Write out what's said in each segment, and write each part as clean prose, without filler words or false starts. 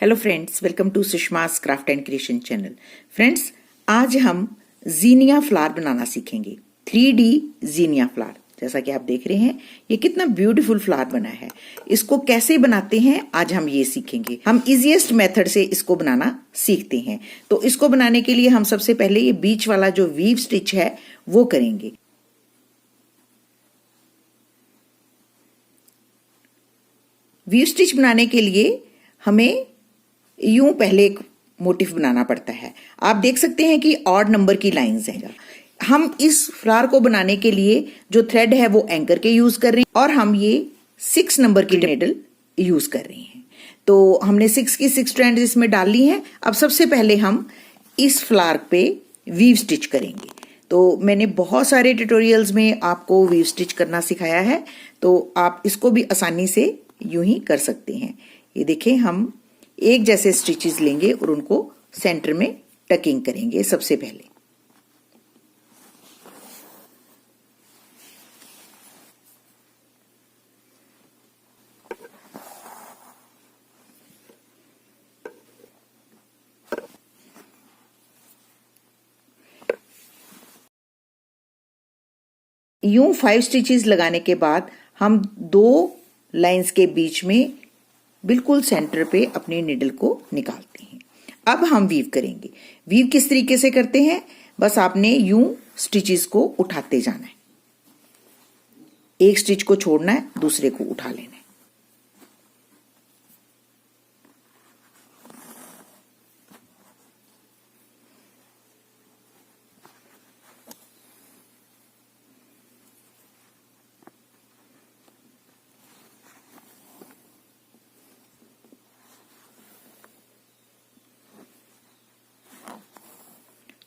Hello friends, welcome to Sushma's craft and creation channel. Friends, आज हम जीनिया flower बनाना सीखेंगे। 3D जीनिया flower, जैसा कि आप देख रहे हैं ये कितना ब्यूटीफुल फ्लावर बना है। इसको कैसे बनाते हैं आज हम ये सीखेंगे। हम इजीएस्ट मेथड से इसको बनाना सीखते हैं। तो इसको बनाने के लिए हम सबसे पहले ये बीच वाला जो वीव स्टिच है वो करेंगे। वीव स्टिच बनाने के लिए हमें यूं पहले एक मोटिफ बनाना पड़ता है। आप देख सकते हैं कि ऑड नंबर की लाइंस हैं। हम इस फ्लावर को बनाने के लिए जो थ्रेड है वो एंकर के यूज कर रहे हैं और हम ये 6 नंबर की नीडल यूज कर रहे हैं। तो हमने 6 की 6 स्ट्रैंड इसमें डाल ली हैं। अब सबसे पहले हम इस फ्लावर पे वीव स्टिच करेंगे। तो मैंने बहुत सारे ट्यूटोरियल्स में आपको वीव स्टिच करना सिखाया है, तो आप इसको भी आसानी से यूं ही कर सकते हैं। ये देखें, हम एक जैसे स्टिचेस लेंगे और उनको सेंटर में टकिंग करेंगे। सबसे पहले यूं 5 स्टिचेस लगाने के बाद हम 2 लाइंस के बीच में बिल्कुल सेंटर पे अपनी निडल को निकालते हैं। अब हम वीव करेंगे। वीव किस तरीके से करते हैं, बस आपने यूं स्टिचेस को उठाते जाना है। एक स्टिच को छोड़ना है, दूसरे को उठा लेना है।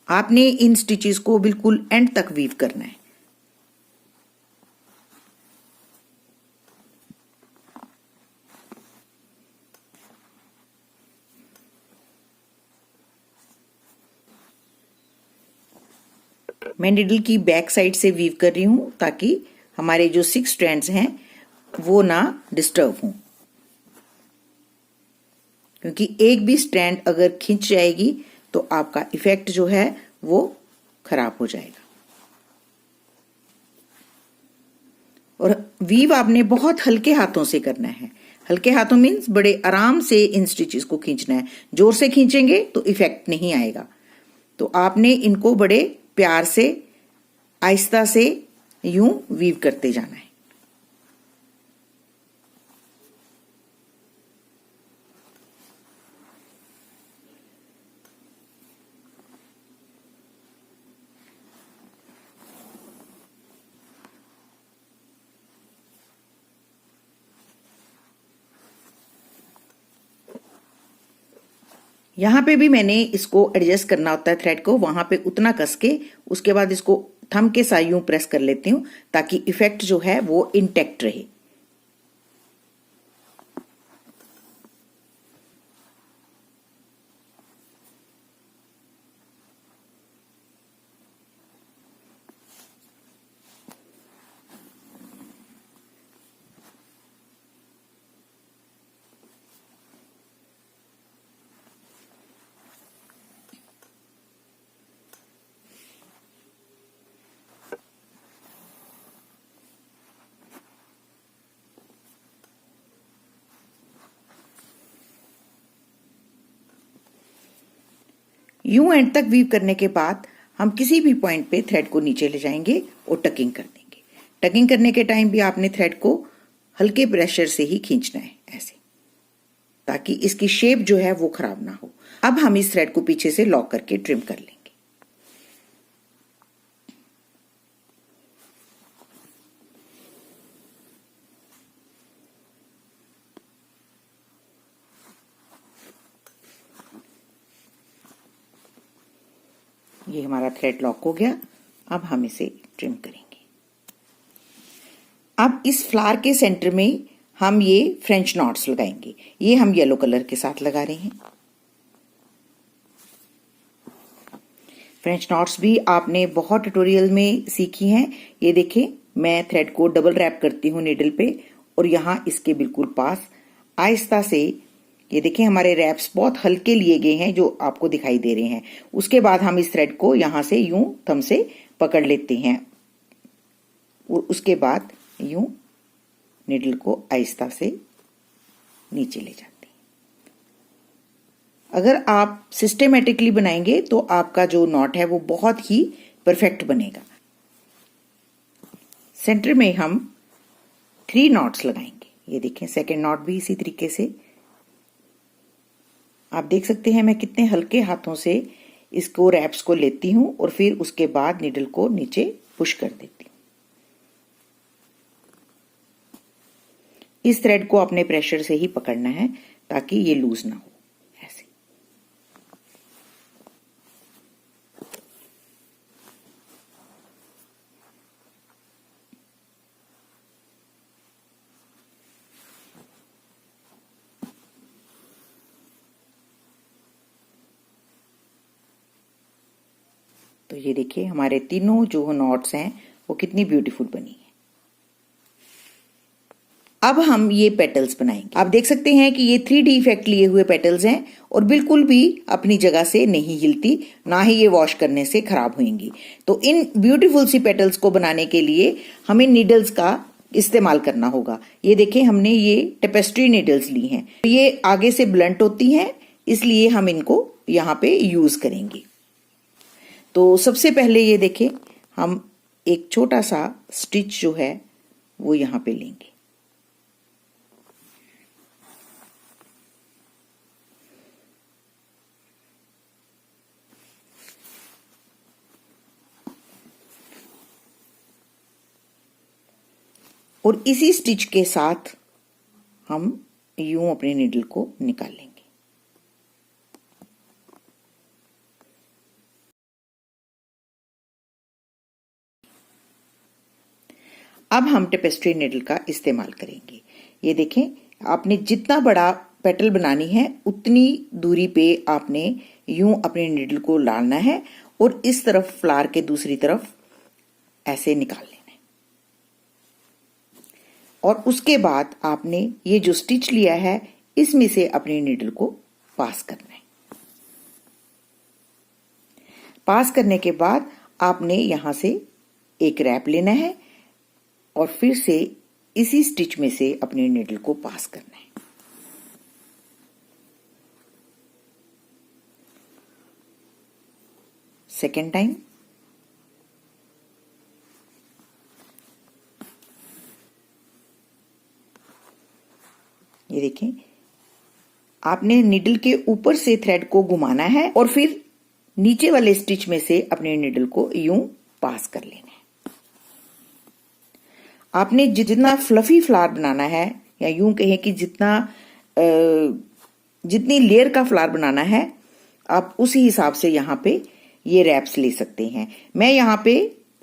आपने इन स्टिचेस को बिल्कुल एंड तक वीव करना है। मैं निडल की बैक साइड से वीव कर रही हूं ताकि हमारे जो 6 स्ट्रैंड्स हैं वो ना डिस्टर्ब हों, क्योंकि एक भी स्ट्रैंड अगर खिंच जाएगी तो आपका इफेक्ट जो है वो खराब हो जाएगा। और वीव आपने बहुत हल्के हाथों से करना है। हल्के हाथों मीन्स बड़े आराम से इन स्टिचेस को खींचना है। जोर से खींचेंगे तो इफेक्ट नहीं आएगा। तो आपने इनको बड़े प्यार से आहिस्ता से यूं वीव करते जाना है। यहां पे भी मैंने इसको एडजस्ट करना होता है थ्रेड को, वहां पे उतना कस के उसके बाद इसको थंब के साथ यूं प्रेस कर लेती हूं ताकि इफेक्ट जो है वो इंटैक्ट रहे। यूं एंड तक वीव करने के बाद हम किसी भी पॉइंट पे थ्रेड को नीचे ले जाएंगे और टकिंग कर देंगे। टकिंग करने के टाइम भी आपने थ्रेड को हल्के प्रेशर से ही खींचना है, ऐसे, ताकि इसकी शेप जो है वो खराब ना हो। अब हम इस थ्रेड को पीछे से लॉक करके ट्रिम कर लेंगे। ये हमारा थ्रेड लॉक हो गया। अब हम इसे ट्रिम करेंगे। अब इस फ्लावर के सेंटर में हम ये फ्रेंच नॉट्स लगाएंगे। ये हम येलो कलर के साथ लगा रहे हैं। फ्रेंच नॉट्स भी आपने बहुत ट्यूटोरियल में सीखी हैं। ये देखें, मैं थ्रेड को डबल रैप करती हूँ नीडल पे और यहाँ इसके बिल्कुल पास आहिस्ता से ये देखें हमारे रैप्स बहुत हल्के लिए गए हैं जो आपको दिखाई दे रहे हैं। उसके बाद हम इस थ्रेड को यहां से यूं थंब से पकड़ लेते हैं और उसके बाद यूं निडल को आहिस्ता से नीचे ले जाते हैं। अगर आप सिस्टेमेटिकली बनाएंगे तो आपका जो नॉट है वो बहुत ही परफेक्ट बनेगा। सेंटर में हम 3 नॉट्स लगाएंगे। ये देखें सेकेंड नॉट भी इसी तरीके से। आप देख सकते हैं मैं कितने हल्के हाथों से इसको रैप्स को लेती हूं और फिर उसके बाद निडल को नीचे पुश कर देती हूं। इस थ्रेड को अपने प्रेशर से ही पकड़ना है ताकि ये लूज ना हो। ऐसे तो ये देखिए हमारे तीनों जो नॉट्स हैं वो कितनी ब्यूटीफुल बनी है। अब हम ये पेटल्स बनाएंगे। आप देख सकते हैं कि ये 3D इफेक्ट लिए हुए पेटल्स हैं और बिल्कुल भी अपनी जगह से नहीं हिलती, ना ही ये वॉश करने से खराब होंगी। तो इन ब्यूटीफुल सी पेटल्स को बनाने के लिए हमें नीडल्स का इस्तेमाल करना होगा। ये देखें हमने ये टेपेस्ट्री नीडल्स ली हैं। ये आगे से ब्लंट होती हैं, इसलिए हम इनको यहाँ पे यूज करेंगे। तो सबसे पहले ये देखें हम एक छोटा सा स्टिच जो है वो यहाँ पे लेंगे। और इसी स्टिच के साथ हम यूं अपने नीडल को निकाल लेंगे। अब हम टेपेस्ट्री नीडल का इस्तेमाल करेंगे। ये देखें आपने जितना बड़ा पेटल बनानी है उतनी दूरी पे आपने यूं अपने नीडल को डालना है और इस तरफ फ्लावर के दूसरी तरफ ऐसे निकाल लेना है। और उसके बाद आपने ये जो स्टिच लिया है इसमें से अपने नीडल को पास करना है। पास करने के बाद आपने यहां से एक रैप लेना है और फिर से इसी स्टिच में से अपने नीडल को पास करना है। सेकेंड टाइम ये देखें आपने निडल के ऊपर से थ्रेड को घुमाना है और फिर नीचे वाले स्टिच में से अपने निडल को यूं पास कर लेना है। आपने जितना फ्लफी फ्लावर बनाना है या यूं कहें कि जितनी लेयर का फ्लावर बनाना है आप उसी हिसाब से यहां पे ये रैप्स ले सकते हैं। मैं यहां पे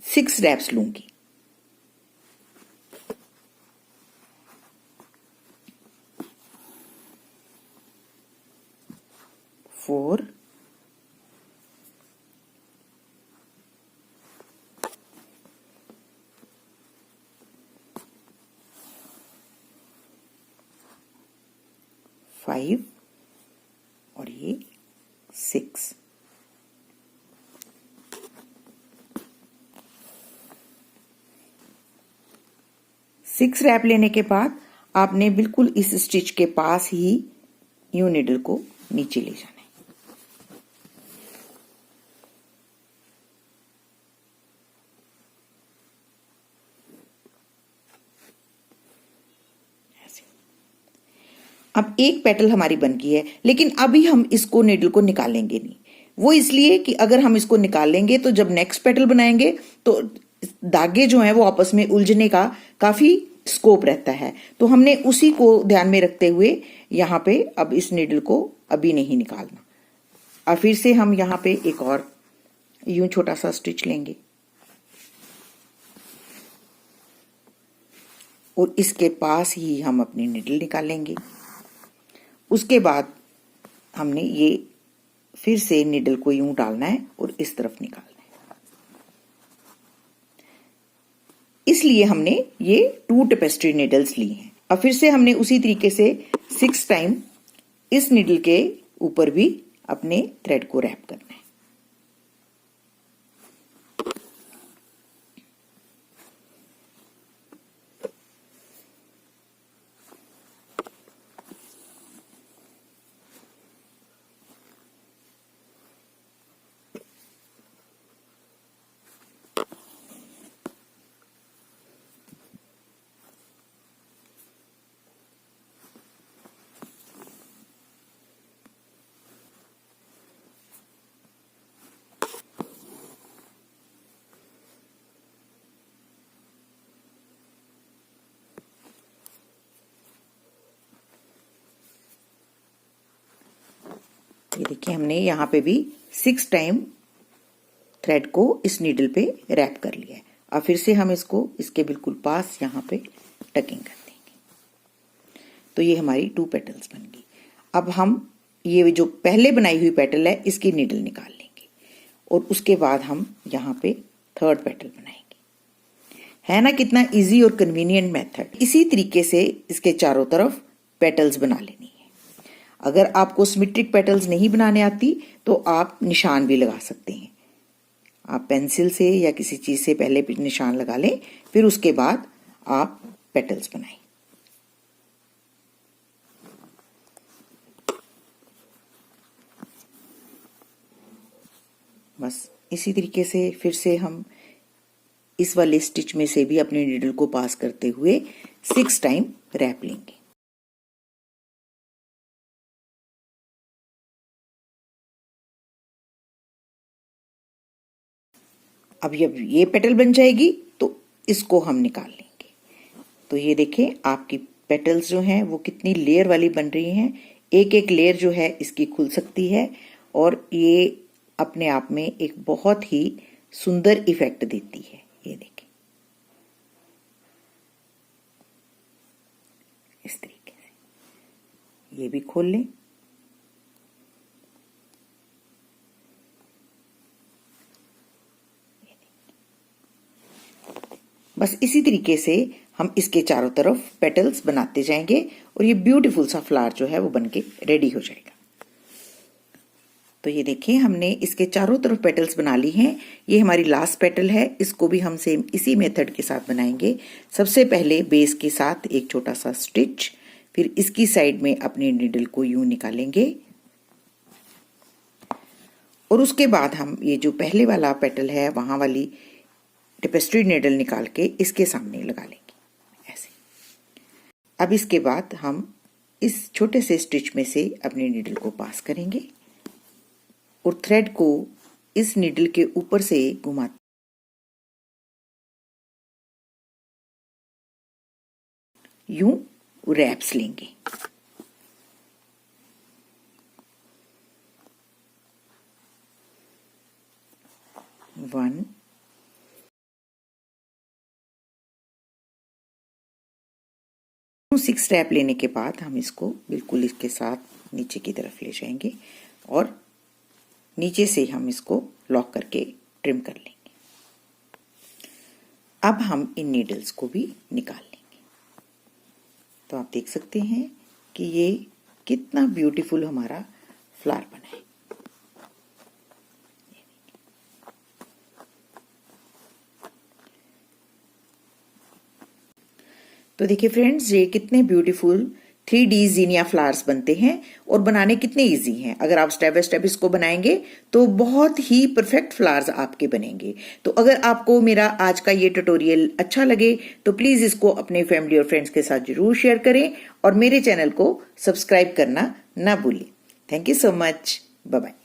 6 रैप्स लूंगी। फोर, 5 और ये 6। सिक्स रैप लेने के बाद आपने बिल्कुल इस स्टिच के पास ही यूं निडल को नीचे ले जाना है। अब एक पेटल हमारी बन गई है, लेकिन अभी हम इसको निडल को निकालेंगे नहीं। वो इसलिए कि अगर हम इसको निकाल लेंगे तो जब नेक्स्ट पेटल बनाएंगे तो धागे जो हैं वो आपस में उलझने का काफी स्कोप रहता है। तो हमने उसी को ध्यान में रखते हुए यहाँ पे अब इस निडल को अभी नहीं निकालना। और फिर से हम यहाँ पे एक और यूं छोटा सा स्टिच लेंगे और इसके पास ही हम अपनी निडल निकालेंगे। उसके बाद हमने ये फिर से निडल को यूं डालना है और इस तरफ निकालना है। इसलिए हमने ये 2 टेपेस्ट्री निडल्स ली हैं। अब फिर से हमने उसी तरीके से 6 टाइम इस नीडल के ऊपर भी अपने थ्रेड को रैप करना है। ये देखिए हमने यहाँ पे भी 6 टाइम थ्रेड को इस नीडल पे रैप कर लिया है। अब फिर से हम इसको इसके बिल्कुल पास यहाँ पे टकिंग कर देंगे। तो ये हमारी 2 पेटल्स बन गई। अब हम ये जो पहले बनाई हुई पेटल है इसकी नीडल निकाल लेंगे और उसके बाद हम यहाँ पे 3rd पेटल बनाएंगे। है ना कितना इजी और कन्वीनियंट मेथड। इसी तरीके से इसके चारों तरफ पेटल्स बना लेनी है। अगर आपको सिमेट्रिक पेटल्स नहीं बनाने आती तो आप निशान भी लगा सकते हैं। आप पेंसिल से या किसी चीज से पहले निशान लगा लें, फिर उसके बाद आप पेटल्स बनाएं। बस इसी तरीके से फिर से हम इस वाले स्टिच में से भी अपने नीडल को पास करते हुए 6 टाइम रैप लेंगे। अब जब ये पेटल बन जाएगी तो इसको हम निकाल लेंगे। तो ये देखें आपकी पेटल्स जो हैं वो कितनी लेयर वाली बन रही हैं। एक एक लेयर जो है इसकी खुल सकती है और ये अपने आप में एक बहुत ही सुंदर इफेक्ट देती है। ये देखें इस तरीके से। ये भी खोल लें। बस इसी तरीके से हम इसके चारों तरफ पेटल्स बनाते जाएंगे और ये ब्यूटीफुल सा फ्लावर जो है वो बनके रेडी हो जाएगा। तो ये देखिए हमने इसके चारों तरफ पेटल्स बना ली हैं। ये हमारी लास्ट पेटल है, इसको भी हम सेम इसी मेथड के साथ बनाएंगे। सबसे पहले बेस के साथ एक छोटा सा स्टिच, फिर इसकी साइड में अपने नीडल को यूं निकालेंगे और उसके बाद हम ये जो पहले वाला पेटल है वहां वाली टेपेस्ट्री नीडल निकाल के इसके सामने लगा लेंगे ऐसे। अब इसके बाद हम इस छोटे से स्टिच में से अपने नीडल को पास करेंगे और थ्रेड को इस नीडल के ऊपर से घुमाते यूं रैप्स लेंगे। वन, 6 रैप लेने के बाद हम इसको बिल्कुल इसके साथ नीचे की तरफ ले जाएंगे और नीचे से हम इसको लॉक करके ट्रिम कर लेंगे। अब हम इन नीडल्स को भी निकाल लेंगे। तो आप देख सकते हैं कि ये कितना ब्यूटीफुल हमारा फ्लावर बना है। तो देखिए फ्रेंड्स, ये कितने ब्यूटीफुल 3D जीनिया फ्लावर्स बनते हैं और बनाने कितने इजी हैं। अगर आप स्टेप बाय स्टेप इसको बनाएंगे तो बहुत ही परफेक्ट फ्लावर्स आपके बनेंगे। तो अगर आपको मेरा आज का ये ट्यूटोरियल अच्छा लगे तो प्लीज इसको अपने फैमिली और फ्रेंड्स के साथ जरूर शेयर करें और मेरे चैनल को सब्सक्राइब करना ना भूलें। Thank you so much. Bye bye.